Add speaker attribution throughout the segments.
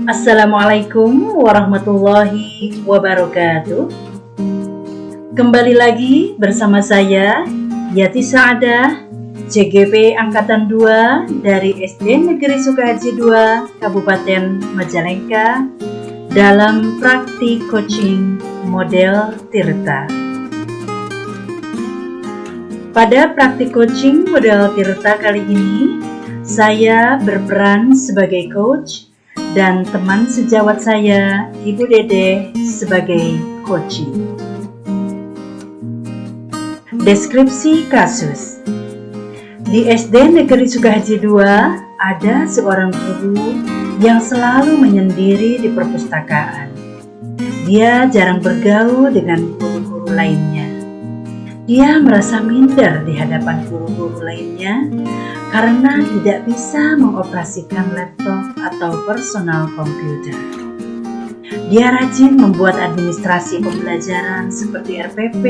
Speaker 1: Assalamualaikum warahmatullahi wabarakatuh. Kembali lagi bersama saya Yati Sa'adah, CGP Angkatan 2 dari SD Negeri Sukahaji 2 Kabupaten Majalengka dalam praktik coaching model Tirta. Pada praktik coaching model Tirta kali ini, saya berperan sebagai coach dan teman sejawat saya, Ibu Dede, sebagai coaching. Deskripsi kasus. Di SD Negeri Sukahaji 2 ada seorang guru yang selalu menyendiri di perpustakaan. Dia jarang bergaul dengan guru-guru lainnya. Dia merasa minder di hadapan guru-guru lainnya karena tidak bisa mengoperasikan laptop atau personal komputer. Dia rajin membuat administrasi pembelajaran seperti RPP,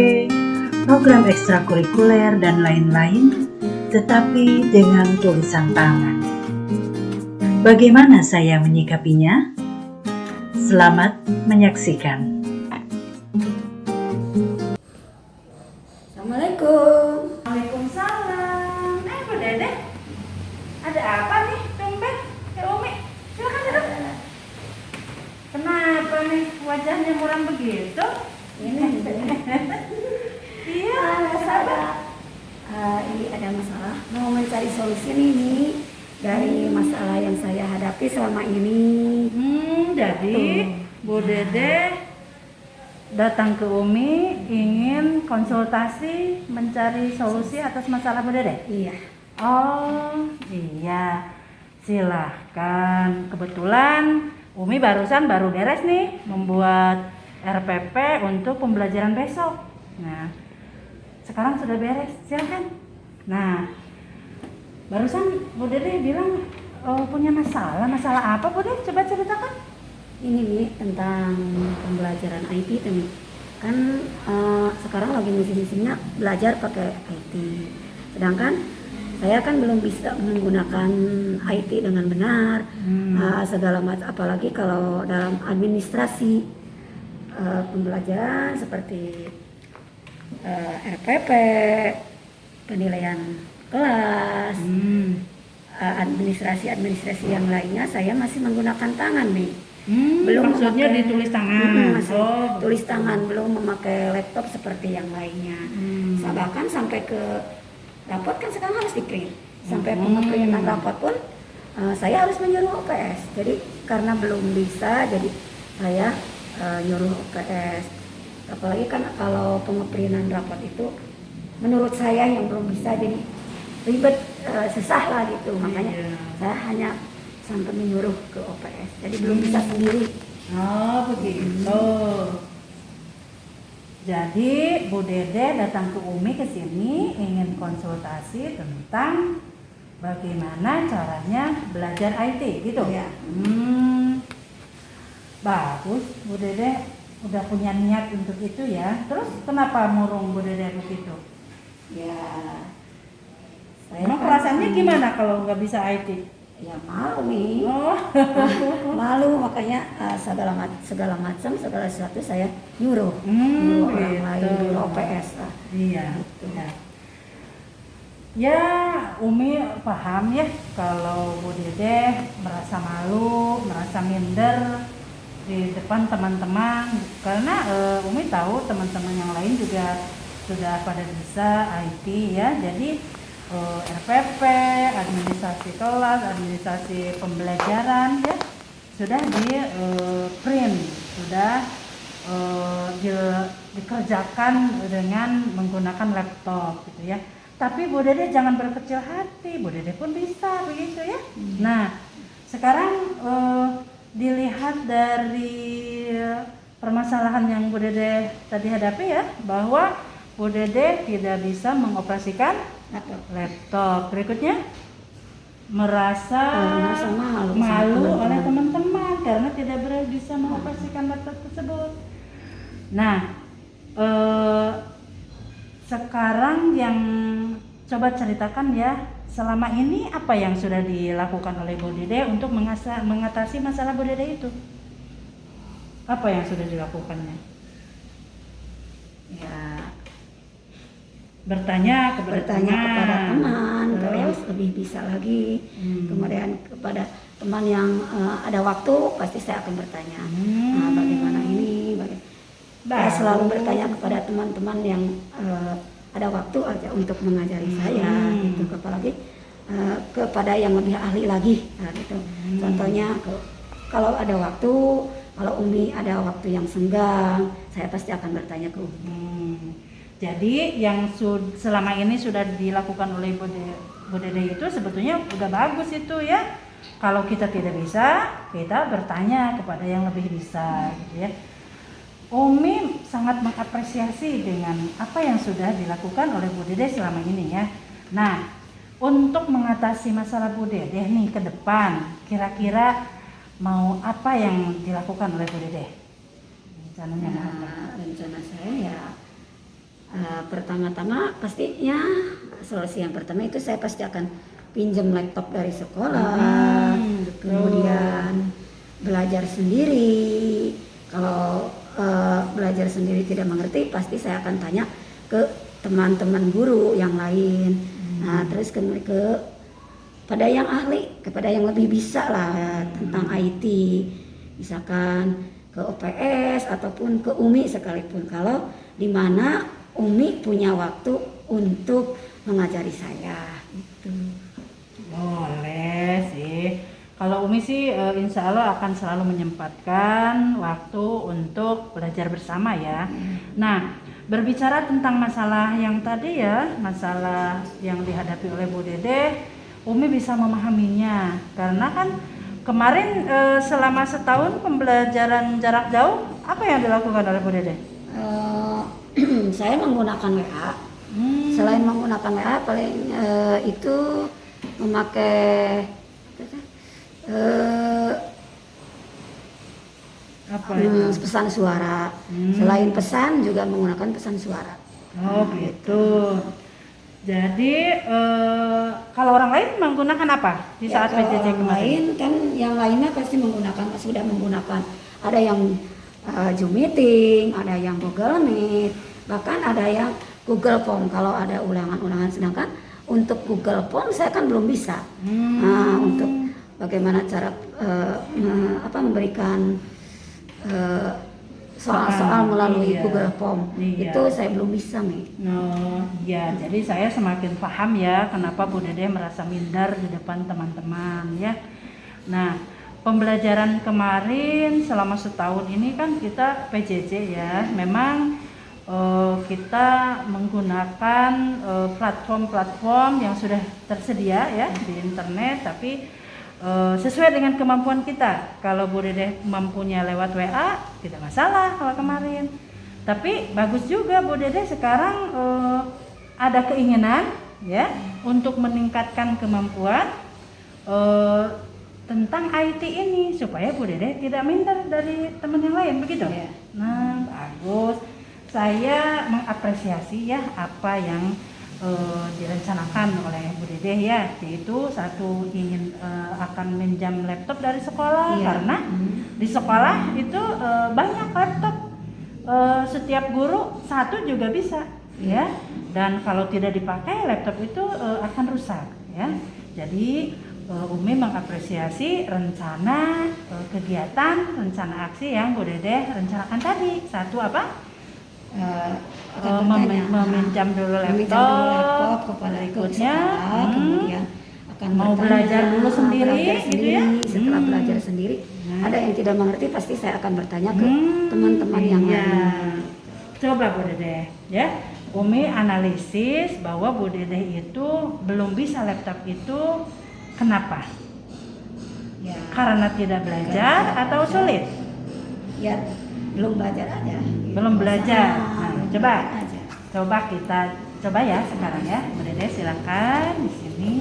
Speaker 1: program ekstrakurikuler, dan lain-lain, tetapi dengan tulisan tangan. Bagaimana saya menyikapinya? Selamat menyaksikan.
Speaker 2: Assalamualaikum.
Speaker 1: Waalaikumsalam. Bu Dede, ada apa nih? Tumben, Umi. Silakan duduk. Kenapa nih wajahnya muram begitu?
Speaker 2: Ini
Speaker 1: Iya,
Speaker 2: sahabat. Ini ada masalah. Mau mencari solusi nih dari masalah yang saya hadapi selama ini.
Speaker 1: Jadi Bu Dede datang ke Umi ingin konsultasi mencari solusi atas masalah Bu Dede?
Speaker 2: Iya.
Speaker 1: Oh iya, silahkan. Kebetulan Umi barusan baru beres nih membuat RPP untuk pembelajaran besok. Nah, sekarang sudah beres, silahkan. Nah, barusan Bu Dede bilang punya masalah apa Bu Dede? Coba ceritakan.
Speaker 2: Ini nih tentang pembelajaran IT itu nih. Kan sekarang lagi musim-musimnya belajar pakai IT. Sedangkan saya kan belum bisa menggunakan IT dengan benar. Segala macam, apalagi kalau dalam administrasi pembelajaran seperti RPP, penilaian kelas, administrasi yang lainnya saya masih menggunakan tangan nih.
Speaker 1: Belum maksudnya ditulis tangan.
Speaker 2: Tulis tangan, belum memakai laptop seperti yang lainnya. Bahkan sampai ke rapot kan sekarang harus di-print. Sampai pengeprintan rapot pun saya harus menyuruh OPS. Jadi karena belum bisa, jadi saya nyuruh OPS. Apalagi kan kalau pengeprintan rapot itu menurut saya yang belum bisa, jadi ribet, susah lah gitu. Makanya saya hanya sampai menyuruh ke OPS. Jadi belum bisa sendiri.
Speaker 1: Oh begitu. Jadi Bu Dede datang ke Umi ke sini ingin konsultasi tentang bagaimana caranya belajar IT gitu.
Speaker 2: Ya.
Speaker 1: Bagus, Bu Dede udah punya niat untuk itu ya. Terus kenapa murung Bu Dede begitu?
Speaker 2: Ya.
Speaker 1: Emang perasaannya gimana kalau nggak bisa IT?
Speaker 2: Ya malu nih. Malu, makanya segala macam segala sesuatu saya nyuruh orang lain, nyuruh OPS lah.
Speaker 1: Iya.
Speaker 2: Gitu.
Speaker 1: Ya, Umi paham ya kalau Bu Dede merasa malu, merasa minder di depan teman-teman, karena Umi tahu teman-teman yang lain juga sudah pada bisa IT ya. Jadi RPP, administrasi kelas, administrasi pembelajaran ya sudah di print, sudah dikerjakan dengan menggunakan laptop gitu ya. Tapi Bu Dede jangan berkecil hati, Bu Dede pun bisa begitu ya. Nah, sekarang dilihat dari permasalahan yang Bu Dede tadi hadapi ya, bahwa Bu Dede tidak bisa mengoperasikan laptop. Berikutnya merasa malu oleh teman-teman karena tidak bisa mengoperasikan laptop tersebut. Nah, sekarang yang coba ceritakan ya, selama ini apa yang sudah dilakukan oleh Bu Dede untuk mengatasi masalah Bu Dede itu? Apa yang sudah dilakukannya?
Speaker 2: Ya,
Speaker 1: Bertanya kepada
Speaker 2: teman kalau yang
Speaker 1: Terus?
Speaker 2: lebih bisa lagi. Kemudian kepada teman yang ada waktu pasti saya akan bertanya bagaimana ini, saya selalu bertanya kepada teman-teman yang ada waktu aja untuk mengajari saya gitu, apalagi kepada yang lebih ahli lagi gitu. Contohnya kalau ada waktu, kalau Umi ada waktu yang senggang, saya pasti akan bertanya ke Umi.
Speaker 1: Jadi yang selama ini sudah dilakukan oleh Bu Dede itu sebetulnya udah bagus itu ya. Kalau kita tidak bisa, kita bertanya kepada yang lebih bisa gitu ya. Umi sangat mengapresiasi dengan apa yang sudah dilakukan oleh Bu Dede selama ini ya. Nah, untuk mengatasi masalah Bu Dede nih ke depan, kira-kira mau apa yang dilakukan oleh Bu Dede? Rencananya mau apa?
Speaker 2: Rencana saya ya pertama-tama pastinya solusi yang pertama itu saya pasti akan pinjam laptop dari sekolah, kemudian belajar sendiri. Kalau belajar sendiri tidak mengerti, pasti saya akan tanya ke teman-teman guru yang lain. Nah, terus pada yang ahli, kepada yang lebih bisa lah tentang IT, misalkan ke OPS ataupun ke UMI sekalipun. Kalau di mana Umi punya waktu untuk mengajari saya gitu.
Speaker 1: Boleh sih. Kalau Umi sih insya Allah akan selalu menyempatkan waktu untuk belajar bersama ya. Nah, berbicara tentang masalah yang tadi ya, masalah yang dihadapi oleh Bu Dede, Umi bisa memahaminya karena kan kemarin selama setahun pembelajaran jarak jauh, apa yang dilakukan oleh Bu Dede?
Speaker 2: Saya menggunakan WA. Selain menggunakan WA, paling itu memakai pesan suara. Selain pesan juga menggunakan pesan suara.
Speaker 1: Oh gitu. Jadi kalau orang lain menggunakan apa di saat PJJ kemarin?
Speaker 2: Lain kan yang lainnya pasti sudah menggunakan. Ada yang Zoom meeting, ada yang Google Meet, bahkan ada yang Google Form kalau ada ulangan-ulangan. Sedangkan untuk Google Form saya kan belum bisa. Untuk bagaimana cara memberikan soal-soal melalui Google Form itu saya belum bisa nih.
Speaker 1: Ya, jadi saya semakin paham ya kenapa Bu Dede merasa minder di depan teman-teman ya. Nah, pembelajaran kemarin selama setahun ini kan kita PJJ ya, memang kita menggunakan platform-platform yang sudah tersedia ya di internet, tapi sesuai dengan kemampuan kita. Kalau Bu Dede mampunya lewat WA, tidak masalah kalau kemarin. Tapi bagus juga Bu Dede sekarang ada keinginan ya untuk meningkatkan kemampuan tentang IT ini supaya Bu Dede tidak minder dari teman yang lain, begitu ya. Nah, bagus. Saya mengapresiasi ya apa yang direncanakan oleh Bu Dede ya, yaitu satu ingin akan minjam laptop dari sekolah karena di sekolah itu banyak laptop, setiap guru satu juga bisa ya, dan kalau tidak dipakai laptop itu akan rusak ya. Jadi Umi mengapresiasi rencana kegiatan, rencana aksi yang Bu Dede rencanakan tadi. Satu apa? Meminjam dulu laptop
Speaker 2: kepada
Speaker 1: berikutnya
Speaker 2: kemudian akan
Speaker 1: mau belajar dulu sendiri gitu ya.
Speaker 2: Setelah belajar sendiri, ada yang tidak mengerti pasti saya akan bertanya ke teman-teman yang lain.
Speaker 1: Coba Bu Dede ya, Umi analisis bahwa Bu Dede itu belum bisa laptop itu. Kenapa?
Speaker 2: Ya,
Speaker 1: karena tidak belajar atau sulit?
Speaker 2: Ya, belum belajar aja.
Speaker 1: Belum belajar. Nah,
Speaker 2: aja.
Speaker 1: coba kita coba ya sekarang ya, Bu Dede silakan di sini.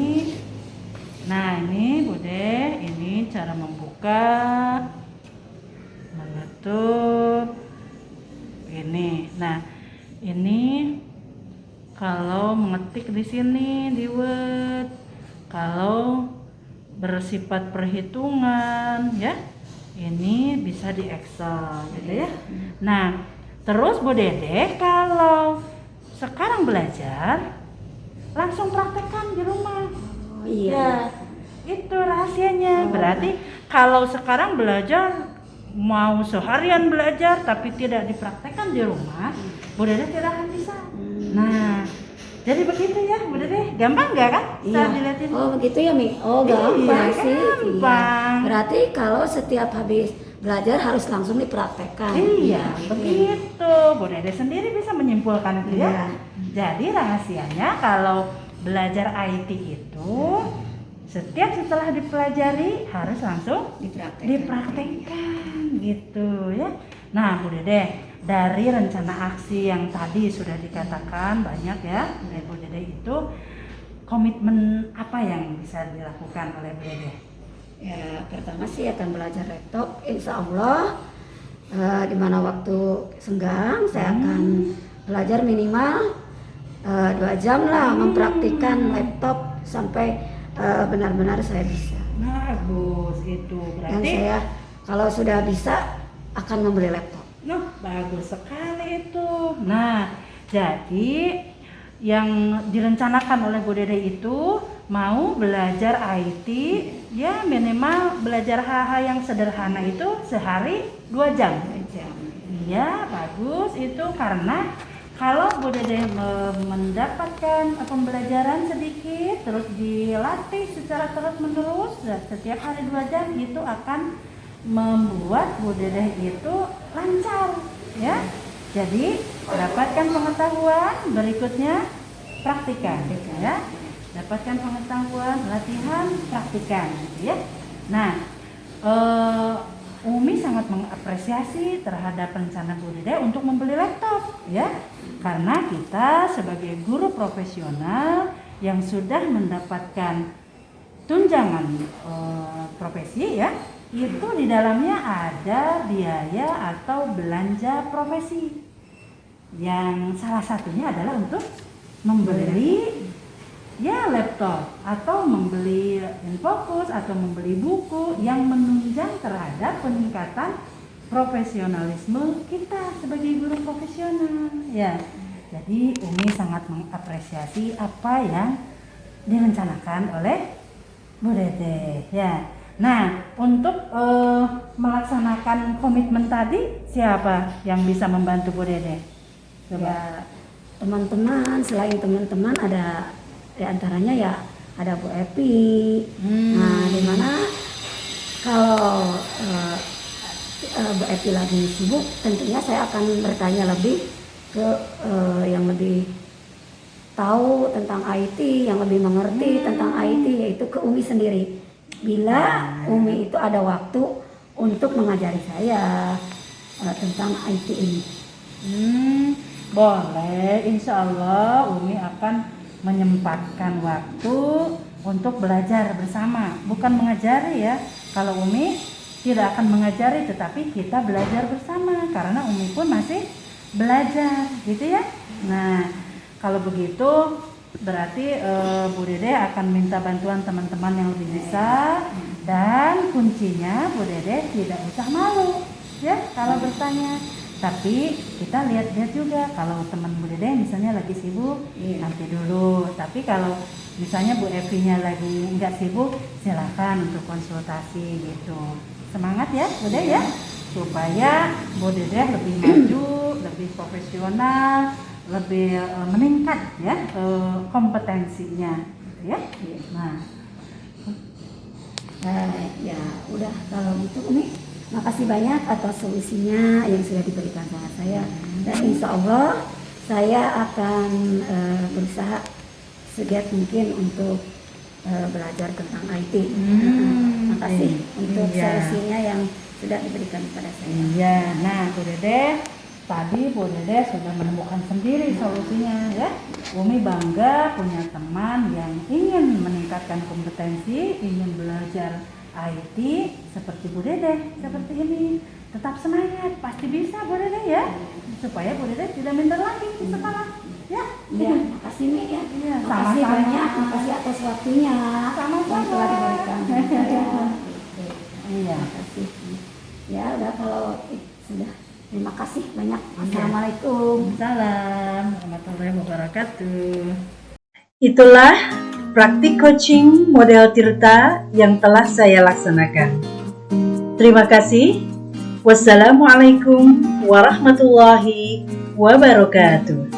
Speaker 1: Nah ini Bu Dede, ini cara membuka, menutup. Ini, nah ini kalau mengetik di sini di Word, kalau bersifat perhitungan ya, ini bisa di Excel gitu ya. Nah, terus Bu Dede kalau sekarang belajar langsung praktekkan di rumah.
Speaker 2: Oh iya.
Speaker 1: Ya, itu rahasianya. Berarti kalau sekarang belajar mau seharian belajar tapi tidak dipraktekkan di rumah, Bu Dede tidak akan bisa. Nah, jadi begitu ya Bu Dede. Gampang nggak kan?
Speaker 2: Iya.
Speaker 1: Dilihatin.
Speaker 2: Oh begitu ya Mi. Oh gampang
Speaker 1: Iya,
Speaker 2: sih.
Speaker 1: gampang.
Speaker 2: Iya. Berarti kalau setiap habis belajar harus langsung dipraktekkan.
Speaker 1: Iya, begitu. Bu Dede sendiri bisa menyimpulkan itu ya.
Speaker 2: Iya.
Speaker 1: Jadi rahasianya kalau belajar IT itu setiap setelah dipelajari harus langsung dipraktekkan gitu ya. Nah, Bu Dede, dari rencana aksi yang tadi sudah dikatakan banyak ya, Bu Dede itu komitmen apa yang bisa dilakukan oleh Bu Dede?
Speaker 2: Ya, pertama sih akan belajar laptop, insya Allah di mana waktu senggang saya akan belajar minimal 2 jam lah mempraktikkan laptop sampai benar-benar saya bisa.
Speaker 1: Bagus itu
Speaker 2: Dan
Speaker 1: berarti.
Speaker 2: saya kalau sudah bisa akan membeli laptop.
Speaker 1: Nah, bagus sekali itu. Nah, jadi yang direncanakan oleh Bu Dede itu mau belajar IT ya minimal belajar hal-hal yang sederhana itu sehari 2 jam. Iya, bagus itu karena kalau Bu Dede mendapatkan pembelajaran sedikit terus dilatih secara terus-menerus setiap hari 2 jam itu akan membuat Bu Dede itu lancar ya. Jadi dapatkan pengetahuan, berikutnya praktikan ya. Dapatkan pengetahuan, latihan, praktikan gitu ya. Nah, Umi sangat mengapresiasi terhadap rencana Bu Dede untuk membeli laptop ya. Karena kita sebagai guru profesional yang sudah mendapatkan tunjangan profesi ya, itu di dalamnya ada biaya atau belanja profesi. Yang salah satunya adalah untuk membeli ya laptop atau membeli infocus atau membeli buku yang menunjang terhadap peningkatan profesionalisme kita sebagai guru profesional ya. Jadi Umi sangat mengapresiasi apa yang direncanakan oleh Bu Dede ya. Nah, untuk melaksanakan komitmen tadi siapa yang bisa membantu Bu Dede? Coba.
Speaker 2: Ya, teman-teman, selain teman-teman ada di antaranya ya ada Bu Epi. Nah, dimana kalau Bu Epi lagi sibuk, tentunya saya akan bertanya lebih ke yang lebih tahu tentang IT, yang lebih mengerti tentang IT, yaitu ke Umi sendiri. Bila Umi itu ada waktu untuk mengajari saya tentang IT ini.
Speaker 1: Boleh, insya Allah Umi akan menyempatkan waktu untuk belajar bersama, bukan mengajari ya. Kalau Umi tidak akan mengajari, tetapi kita belajar bersama karena Umi pun masih belajar, gitu ya. Nah, kalau begitu berarti Bu Dede akan minta bantuan teman-teman yang lebih bisa, dan kuncinya Bu Dede tidak usah malu ya kalau bertanya. Tapi kita lihat-lihat juga kalau teman Bu Dede misalnya lagi sibuk, nanti dulu. Tapi kalau misalnya Bu Evi-nya lagi nggak sibuk, silakan untuk konsultasi gitu. Semangat ya Bu Dede ya, supaya Bu Dede lebih maju, lebih profesional, lebih meningkat ya kompetensinya gitu ya. Nah,
Speaker 2: ya udah kalau gitu Umi. Makasih banyak atas solusinya yang sudah diberikan sama saya, dan insya Allah saya akan berusaha segiat mungkin untuk belajar tentang IT. Makasih untuk solusinya yang sudah diberikan kepada saya.
Speaker 1: Iya, nah Bu Dede, tadi Bu Dede sudah menemukan sendiri solusinya ya. Umi bangga punya teman yang ingin meningkatkan kompetensi, ingin belajar IT seperti Bu Dede, seperti ini. Tetap semangat, pasti bisa Bu Dede ya. Supaya Bu Dede tidak minder lagi di sekolah. Ya.
Speaker 2: Ya, makasih Mi ya.
Speaker 1: Iya,
Speaker 2: Makasih
Speaker 1: sama-sama.
Speaker 2: banyak, makasih atas waktunya
Speaker 1: Sama-sama.
Speaker 2: yang telah diberikan kepada saya.
Speaker 1: Iya.
Speaker 2: Makasih. Ya, udah kalau sudah. Terima kasih banyak. Assalamualaikum.
Speaker 1: Salam warahmatullahi wabarakatuh.
Speaker 3: Itulah praktik coaching model Tirta yang telah saya laksanakan. Terima kasih. Wassalamualaikum warahmatullahi wabarakatuh.